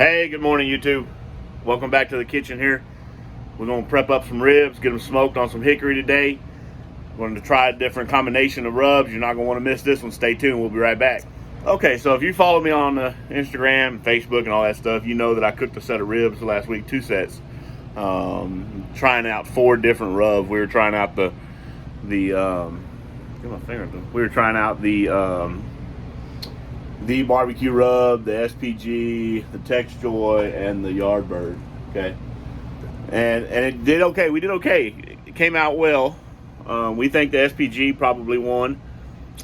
Hey, good morning, YouTube. Welcome back to the kitchen here. We're going to prep up some ribs, get them smoked on some hickory today. We're going to try a different combination of rubs. You're not going to want to miss this one. Stay tuned. We'll be right back. Okay, so if you follow me on Instagram, Facebook, and all that stuff, you know that I cooked a set of ribs last week, 2 sets. Trying out 4 different rubs. We were trying out the barbecue rub, the SPG, the Texjoy, and the Yardbird. Okay, and it did okay. We did okay. It came out well. We think the SPG probably won,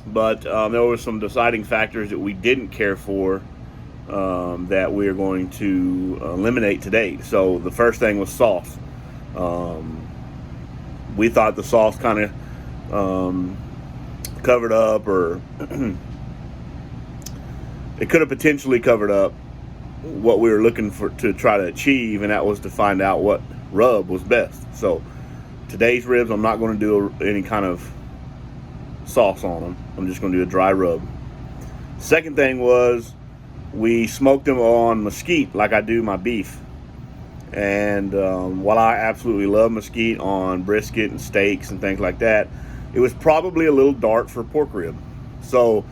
but there were some deciding factors that we didn't care for that we're going to eliminate today. So the first thing was sauce. We thought the sauce kind of covered up, or it could have potentially covered up what we were looking for to try to achieve, and that was to find out what rub was best. So today's ribs, I'm not going to do any kind of sauce on them. I'm just going to do a dry rub. Second thing was we smoked them on mesquite like I do my beef. And while I absolutely love mesquite on brisket and steaks and things like that, it was probably a little dark for pork rib. So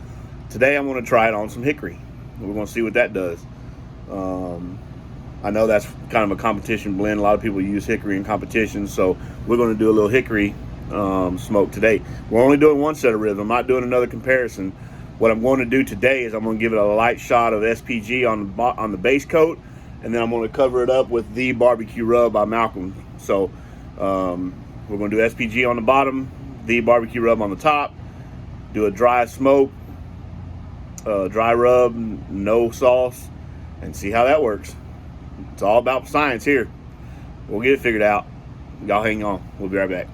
today I'm going to try it on some hickory. We're going to see what that does. I know that's kind of a competition blend. A lot of people use hickory in competition, so we're going to do a little hickory smoke today. We're only doing 1 set of ribs. I'm not doing another comparison. What I'm going to do today is I'm going to give it a light shot of SPG on the base coat, and then I'm going to cover it up with the barbecue rub by Malcolm. So we're going to do SPG on the bottom, the barbecue rub on the top, do a dry smoke, dry rub, no sauce, and see how that works. It's all about science here. We'll get it figured out. Y'all hang on. We'll be right back.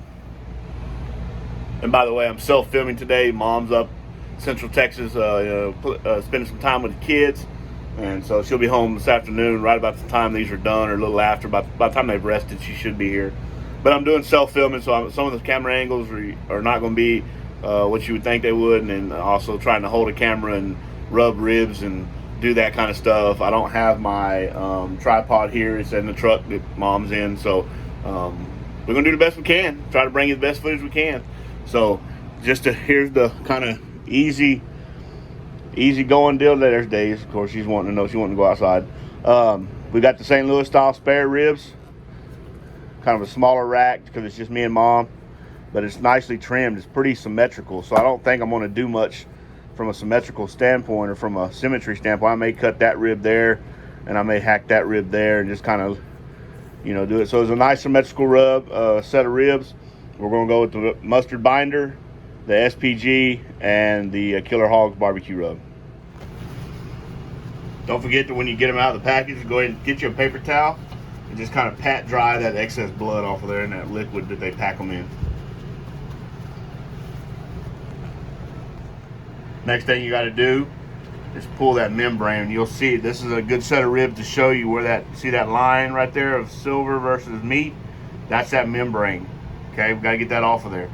And by the way, I'm self-filming today. Mom's up Central Texas spending some time with the kids, and so she'll be home this afternoon right about the time these are done, or a little after. By the time they've rested, she should be here. But I'm doing self-filming, so some of the camera angles are not going to be what you would think they would, and also trying to hold a camera and rub ribs and do that kind of stuff. I don't have my tripod here. It's in the truck that Mom's in, so we're gonna do the best we can, try to bring you the best footage we can. So here's the kind of easy going deal. There's Days, of course. She's wanting to go outside. We got the St. Louis style spare ribs, kind of a smaller rack because it's just me and Mom, but it's nicely trimmed. It's pretty symmetrical, so I don't think I'm going to do much from a symmetrical standpoint or from a symmetry standpoint. I may cut that rib there, and I may hack that rib there, and just kind of, do it. So it's a nice symmetrical rub, set of ribs. We're going to go with the mustard binder, the SPG, and the Killer Hogs barbecue rub. Don't forget that when you get them out of the package, go ahead and get you a paper towel and just kind of pat dry that excess blood off of there and that liquid that they pack them in. Next thing you got to do is pull that membrane. You'll see this is a good set of ribs to show you where see that line right there of silver versus meat. That's that membrane. Okay, we've got to get that off of there.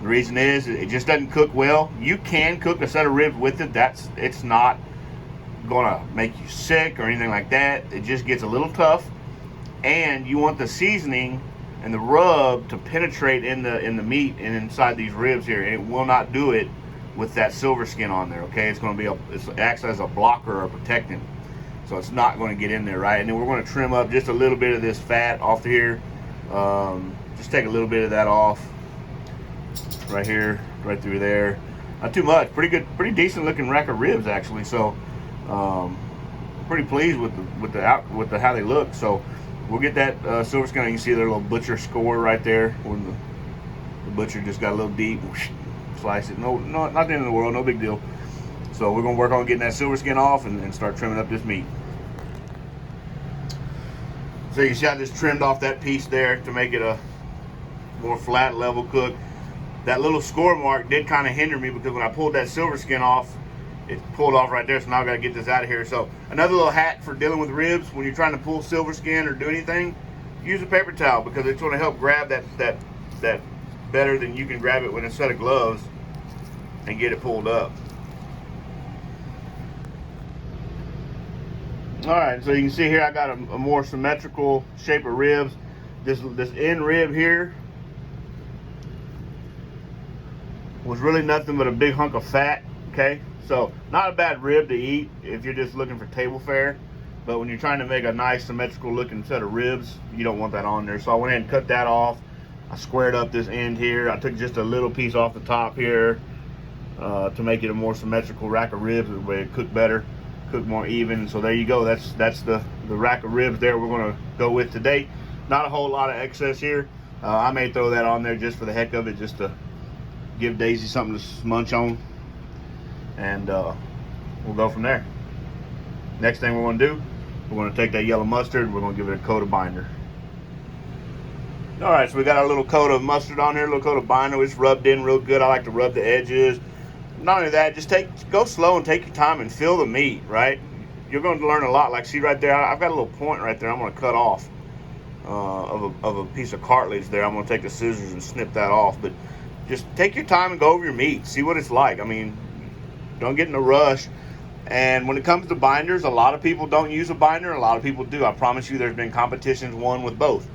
The reason is it just doesn't cook well. You can cook a set of ribs with it. It's not gonna make you sick or anything like that. It just gets a little tough, and you want the seasoning and the rub to penetrate in the meat and inside these ribs here, and it will not do it with that silver skin on there. Okay, it's going to be it acts as a blocker or a protectant, so it's not going to get in there, right? And then we're going to trim up just a little bit of this fat off here. Just take a little bit of that off right here, right through there. Not too much. Pretty good, pretty decent looking rack of ribs actually. So pretty pleased with how they look. So we'll get that silver skin. You can see their little butcher score right there when the butcher just got a little deep. Slice it. No, not the end of the world. No big deal. So we're gonna work on getting that silver skin off and start trimming up this meat. So you see I just trimmed off that piece there to make it a more flat level cook. That little score mark did kind of hinder me because when I pulled that silver skin off, it pulled off right there. So now I got to get this out of here. So another little hack for dealing with ribs when you're trying to pull silver skin or do anything, use a paper towel because it's going to help grab that better than you can grab it with a set of gloves and get it pulled up. All right, so you can see here I got a more symmetrical shape of ribs. This end rib here was really nothing but a big hunk of fat. Okay, so not a bad rib to eat if you're just looking for table fare. But when you're trying to make a nice symmetrical looking set of ribs, you don't want that on there. So I went ahead and cut that off. I squared up this end here. I took just a little piece off the top here to make it a more symmetrical rack of ribs, where it cook better, cook more even. So there you go. That's the rack of ribs there we're going to go with today. Not a whole lot of excess here. I may throw that on there just for the heck of it, just to give Daisy something to munch on, and we'll go from there. Next thing we're going to do, we're going to take that yellow mustard, we're going to give it a coat of binder. All right, so we got our little coat of mustard on here, a little coat of binder. It's rubbed in real good. I like to rub the edges. Not only that, just go slow and take your time and feel the meat, right? You're going to learn a lot. Like, see right there, I've got a little point right there I'm going to cut off of a piece of cartilage there. I'm going to take the scissors and snip that off. But just take your time and go over your meat. See what it's like. I mean, don't get in a rush. And when it comes to binders, a lot of people don't use a binder. A lot of people do. I promise you there's been competitions won with both.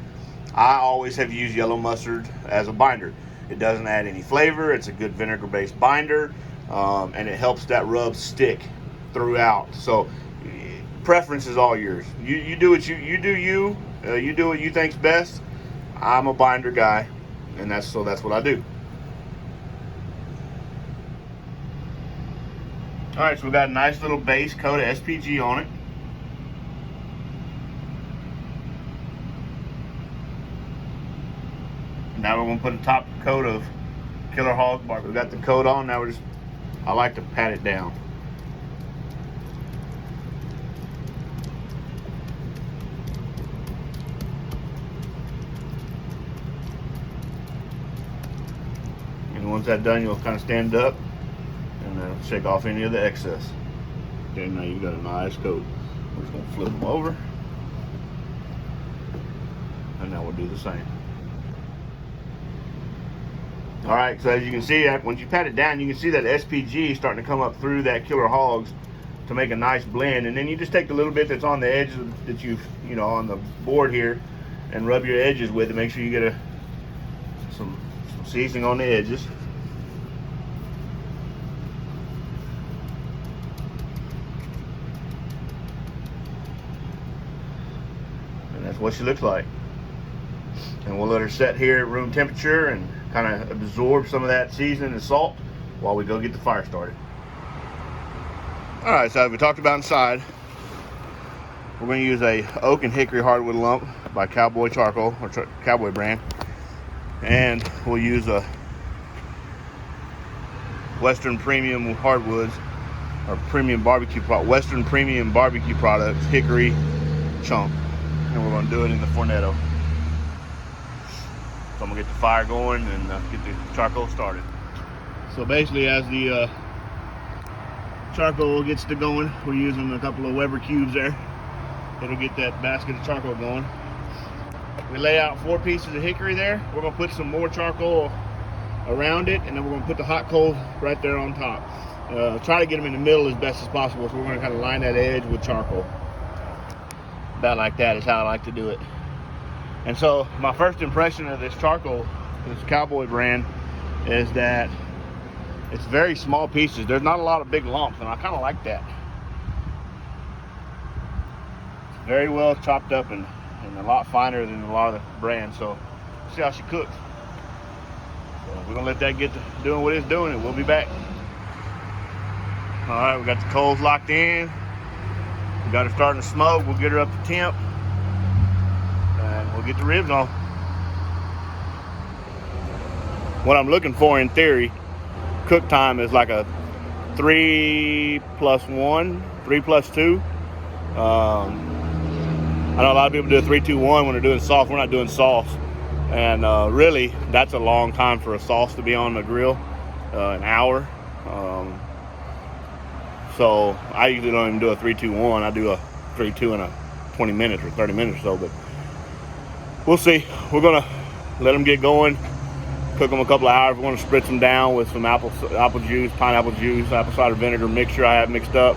I always have used yellow mustard as a binder. It doesn't add any flavor. It's a good vinegar-based binder, and it helps that rub stick throughout. So preference is all yours. You do what you do. You do what you think's best. I'm a binder guy, and that's what I do. All right, so we got a nice little base coat of SPG on it. Now we're gonna put a top coat of Killer Hog bark. We got the coat on. Now I like to pat it down. And once that's done, you'll kind of stand up and shake off any of the excess. Okay, now you've got a nice coat. We're just gonna flip them over, and now we'll do the same. All right, so as you can see, once you pat it down, you can see that SPG starting to come up through that Killer Hogs to make a nice blend. And then you just take the little bit that's on the edges that you've, on the board here, and rub your edges with it. Make sure you get some seasoning on the edges. And that's what she looks like. And we'll let her set here at room temperature and kind of absorb some of that seasoning and salt while we go get the fire started. All right, so as we talked about inside, we're going to use a oak and hickory hardwood lump by Cowboy charcoal, or Cowboy brand, and we'll use a Western Premium hardwoods, or Western Premium barbecue products hickory chunk, and we're going to do it in the Fornetto. So I'm gonna get the fire going and get the charcoal started. So basically, as the charcoal gets to going, we're using a couple of Weber cubes there. It'll get that basket of charcoal going. We lay out 4 pieces of hickory there. We're gonna put some more charcoal around it, and then we're gonna put the hot coals right there on top. Try to get them in the middle as best as possible. So we're gonna kind of line that edge with charcoal. About like that is how I like to do it. And so my first impression of this charcoal, this Cowboy brand, is that it's very small pieces. There's not a lot of big lumps, and I kind of like that. It's very well chopped up and a lot finer than a lot of the brands. So see how she cooks. So we're gonna let that get to doing what it's doing, and we'll be back. All right, we got the coals locked in. We got her starting to smoke. We'll get her up to temp, and we'll get the ribs on. What I'm looking for in theory, cook time is like a 3 + 1, 3 + 2. I know a lot of people do a 3, 2, 1 when they're doing sauce. We're not doing sauce. And really, that's a long time for a sauce to be on the grill, an hour. So I usually don't even do a 3, 2, 1. I do a 3, 2 in a 20 minutes or 30 minutes or so, but we'll see. We're gonna let them get going, cook them a couple of hours. We're gonna spritz them down with some apple juice, pineapple juice, apple cider vinegar mixture I have mixed up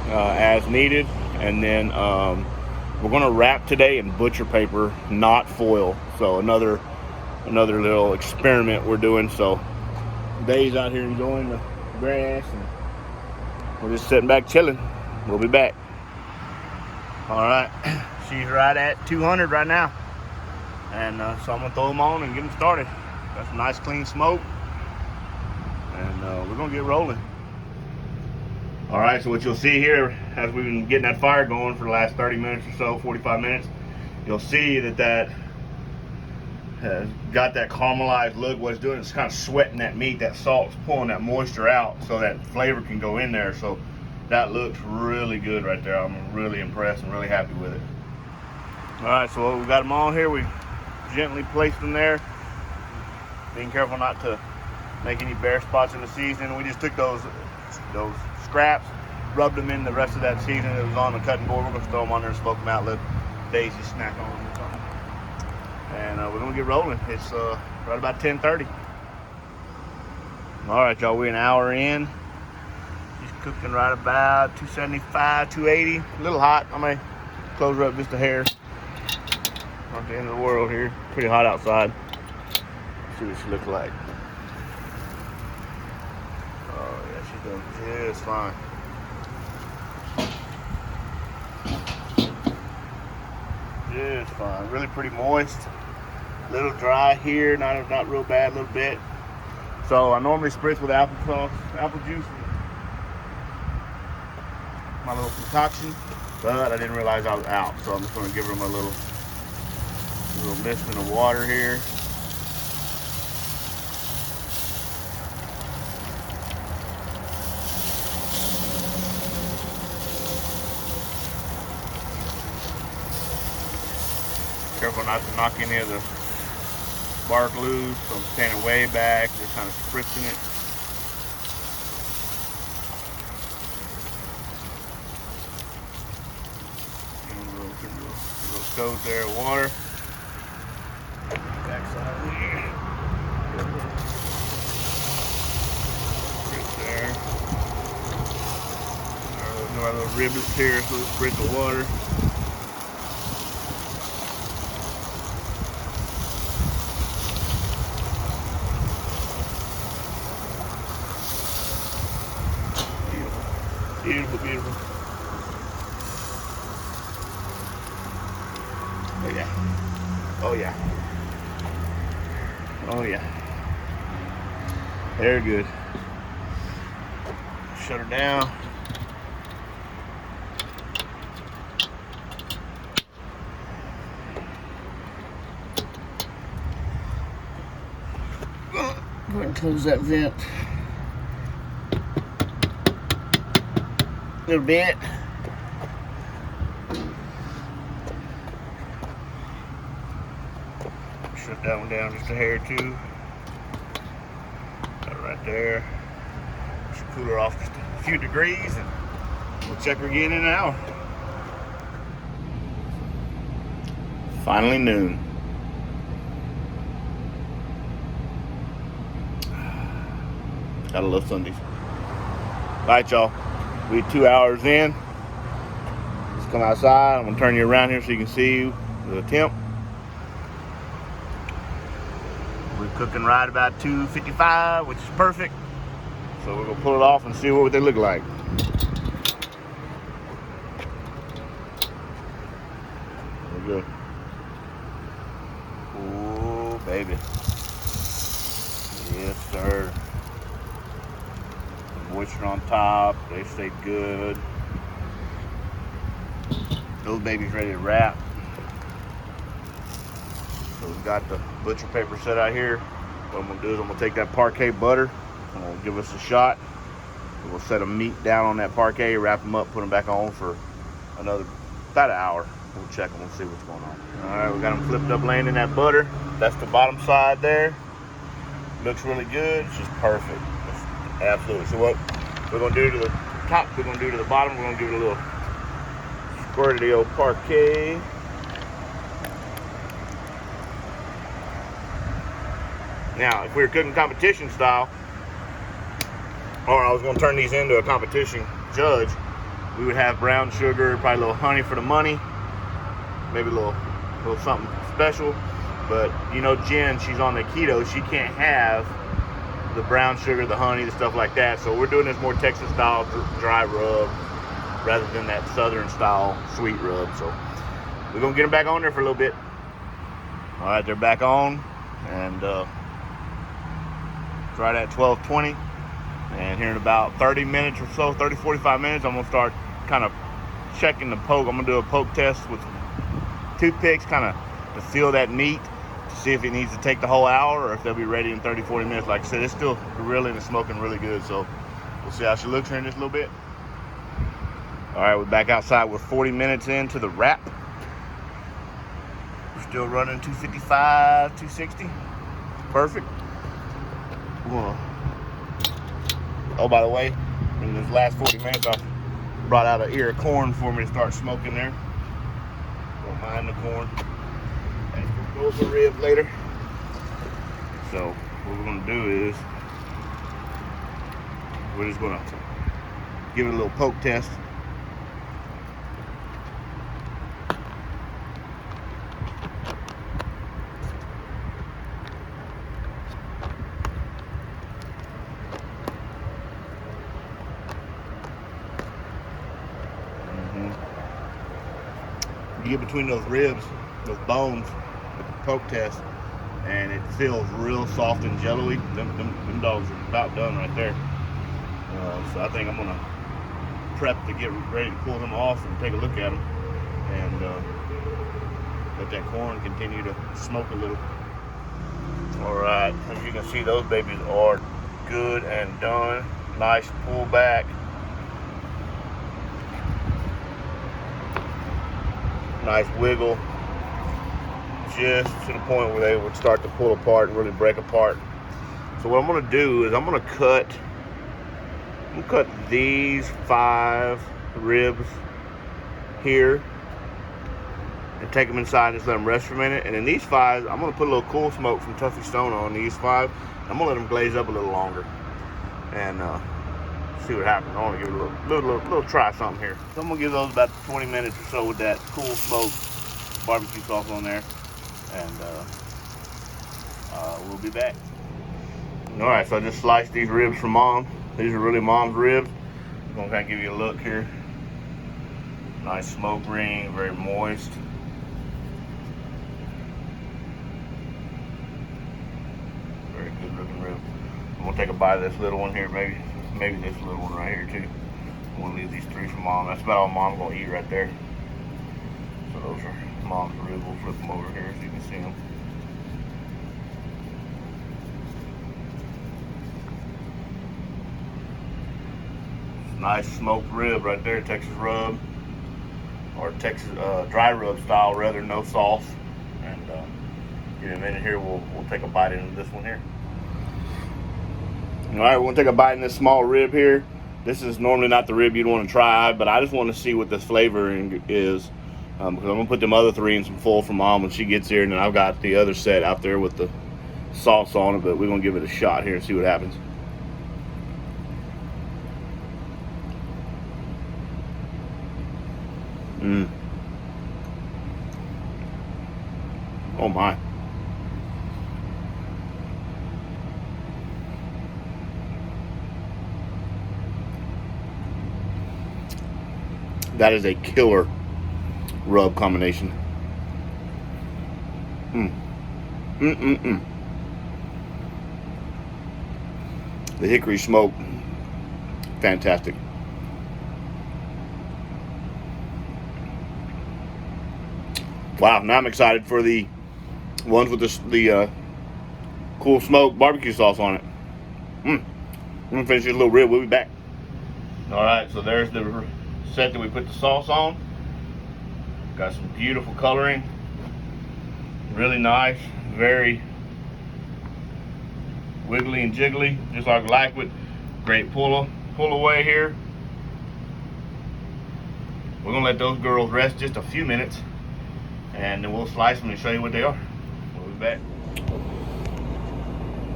as needed, And then we're gonna wrap today in butcher paper, not foil. So another little experiment we're doing. So Dave's out here enjoying the grass, and we're just sitting back chilling. We'll be back. All right, she's right at 200 right now, and so I'm gonna throw them on and get them started. That's a nice clean smoke, and we're gonna get rolling. All right, so what you'll see here, as we've been getting that fire going for the last 30 minutes or so, 45 minutes, you'll see that has got that caramelized look. What it's doing is kind of sweating that meat. That salt's pulling that moisture out so that flavor can go in there. So that looks really good right there. I'm really impressed and really happy with it. All right, so we got them on here. We gently placed them there, being careful not to make any bare spots in the seasoning. We just took those scraps, rubbed them in the rest of that seasoning that was on the cutting board. We're gonna throw them on there and smoke them out, let Daisy snack on them or something. And we're gonna get rolling. It's right about 10:30. All right, y'all, we're an hour in. She's cooking right about 275, 280. A little hot. I may close her up just a hair. Not the end of the world here. Pretty hot outside. Let's see what she looks like. Oh yeah, she's doing just fine. Just fine. Really pretty moist. A little dry here, not real bad, a little bit. So I normally spritz with apple juice, my little concoction, but I didn't realize I was out, so I'm just going to give them a little mist in the water here. Careful not to knock any of the bark loose, so I'm standing way back, just kind of spritzing it. And a little coat there of water. Backside here. Spritz there. Our little riblets here, so let's spritz the water. Beautiful, beautiful. Oh yeah. Oh yeah. Oh yeah. Very good. Shut her down. Go ahead and close that vent. A little bit. Shut that one down just a hair too. That right there. Should cool her off just a few degrees, and we'll check her again in an hour. Finally noon. Gotta love Sundays. All right, y'all. We're 2 hours in. Let's come outside. I'm gonna turn you around here so you can see the temp. We're cooking right about 255, which is perfect. So we're gonna pull it off and see what they look like. We're good. Oh, baby. Yes, sir. Moisture on top, they stay good. Those babies ready to wrap. So we've got the butcher paper set out here. What I'm gonna do is I'm gonna take that parquet butter, I'm gonna give us a shot. We'll set a meat down on that parquet, wrap them up, put them back on for another about an hour. We'll check them and see what's going on. All right, we got them flipped up, laying in that butter. That's the bottom side there. Looks really good. It's just perfect. Absolutely. So what we're gonna do to the top, we're gonna do to the bottom, we're gonna give it a little squirt of the old parquet. Now, if we were cooking competition style, or I was gonna turn these into a competition judge, we would have brown sugar, probably a little honey for the money, maybe a little something special. But you know, Jen, she's on the keto. She can't have the brown sugar, the honey, the stuff like that. So we're doing this more Texas style dry rub rather than that southern style sweet rub. So we're gonna get them back on there for a little bit. All right, they're back on, and it's right at 12:20. And here in about 30 minutes or so, 30, 45 minutes, I'm gonna start kind of checking the poke. I'm gonna do a poke test with toothpicks, kind of to feel that meat, to see if it needs to take the whole hour or if they'll be ready in 30, 40 minutes. Like I said, it's still grilling and smoking really good. So we'll see how she looks here in just a little bit. All right, we're back outside. We're 40 minutes into the wrap. We're still running 255, 260. Perfect. Oh, by the way, in this last 40 minutes, I brought out an ear of corn for me to start smoking there. Don't mind the corn. And we'll go for ribs later. So what we're gonna do is we're just gonna give it a little poke test. You get between those ribs, those bones, with the poke test, and it feels real soft and jello-y. Them dogs are about done right there. So I think I'm gonna prep to get ready to pull them off and take a look at them, and let that corn continue to smoke a little. All right, as you can see, those babies are good and done. Nice pull back. Nice wiggle, just to the point where they would start to pull apart and really break apart. So what I'm gonna do is I'm gonna cut these 5 ribs here and take them inside and just let them rest for a minute. And then these 5, I'm gonna put a little cool smoke from Tuffy Stone on these 5. I'm gonna let them glaze up a little longer and see what happens. I want to give it a little try something here. So I'm gonna give those about 20 minutes or so with that cool smoke barbecue sauce on there, and we'll be back. All right, so I just sliced these ribs from Mom. These are really Mom's ribs. I'm gonna kind of give you a look here. Nice smoke ring, very moist. Very good looking rib. I'm gonna take a bite of this little one here, maybe this little one right here too. I'm gonna leave these 3 for Mom. That's about all Mom's gonna eat right there. So those are Mom's ribs. We'll flip them over here so you can see them. Nice smoked rib right there, Texas rub, or Texas dry rub style rather, no sauce. And in a minute here, we'll take a bite into this one here. All right, we're gonna take a bite in this small rib here. This is normally not the rib you'd want to try, but I just want to see what this flavoring is, because I'm gonna put them other 3 in some full for Mom when she gets here, and then I've got the other set out there with the sauce on it. But we're gonna give it a shot here and see what happens. Oh my. That is a killer rub combination. The hickory smoke, fantastic. Wow, now I'm excited for the ones with the cool smoke barbecue sauce on it. I'm gonna finish this little rib. We'll be back. All right, so there's the set that we put the sauce on. Got some beautiful coloring. Really nice, very wiggly and jiggly, just like I like with great pull away here. We're gonna let those girls rest just a few minutes, and then we'll slice them and show you what they are. We'll be back.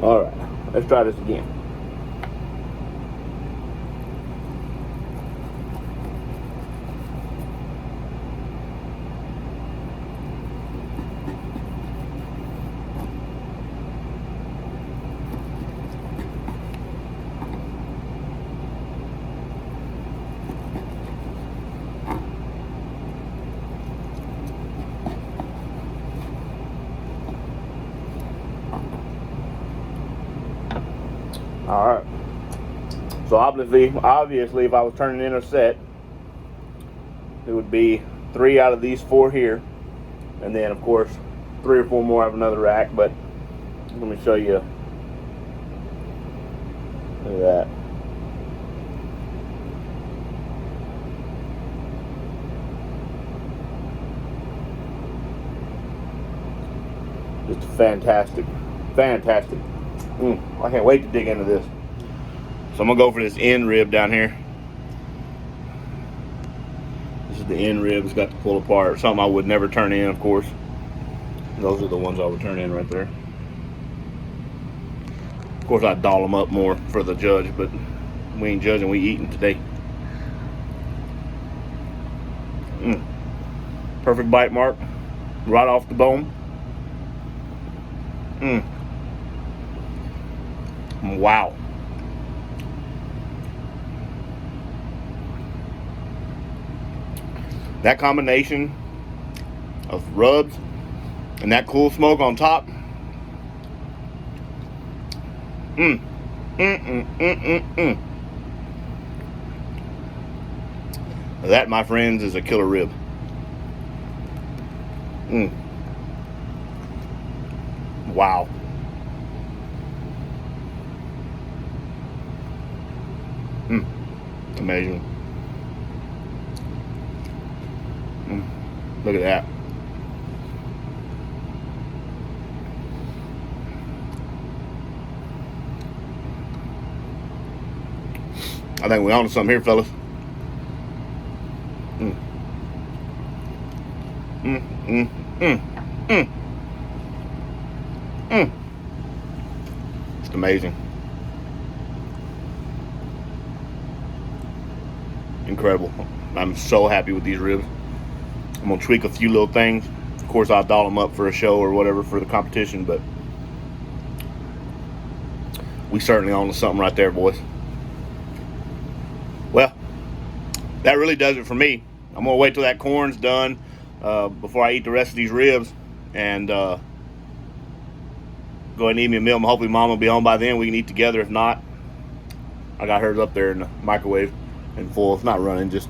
All right, let's try this again. All right. So obviously, if I was turning in a set, it would be 3 out of these 4 here, and then of course 3 or 4 more out of another rack. But let me show you. Look at that. Just fantastic. I can't wait to dig into this. So I'm gonna go for this end rib down here. This is the end rib. It's got to pull apart. Something I would never turn in, of course. Those are the ones I would turn in right there. Of course, I'd doll them up more for the judge, but we ain't judging. We eating today. Perfect bite mark, right off the bone. Wow. That combination of rubs and that cool smoke on top. That, my friends, is a killer rib. Wow. Amazing. Look at that. I think we're on to something here, fellas. It's amazing. Incredible. I'm so happy with these ribs. I'm gonna tweak a few little things. Of course, I'll doll them up for a show or whatever for the competition, but we certainly on to something right there, boys. Well, that really does it for me. I'm gonna wait till that corn's done before I eat the rest of these ribs, and go ahead and eat me a meal. Hopefully Mom will be home by then. We can eat together. If not, I got hers up there in the microwave and full. It's not running, just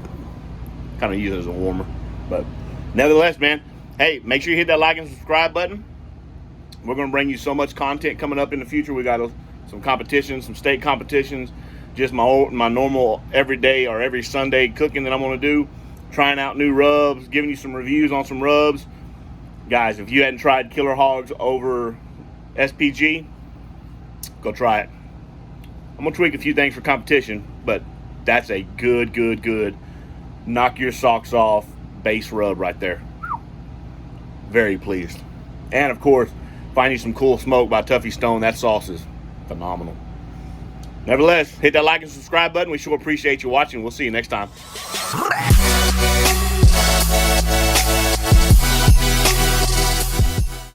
kind of use it as a warmer. But nevertheless, man, hey, make sure you hit that like and subscribe button. We're gonna bring you so much content coming up in the future. We got some competitions, some state competitions, just my normal everyday or every Sunday cooking that I'm gonna do, trying out new rubs, giving you some reviews on some rubs. Guys, if you hadn't tried Killer Hogs over SPG, go try it. I'm gonna tweak a few things for competition, but that's a good knock your socks off base rub right there. Very pleased. And of course, find you some cool smoke by Tuffy Stone. That sauce is phenomenal. Nevertheless, hit that like and subscribe button. We sure appreciate you watching. We'll see you next time.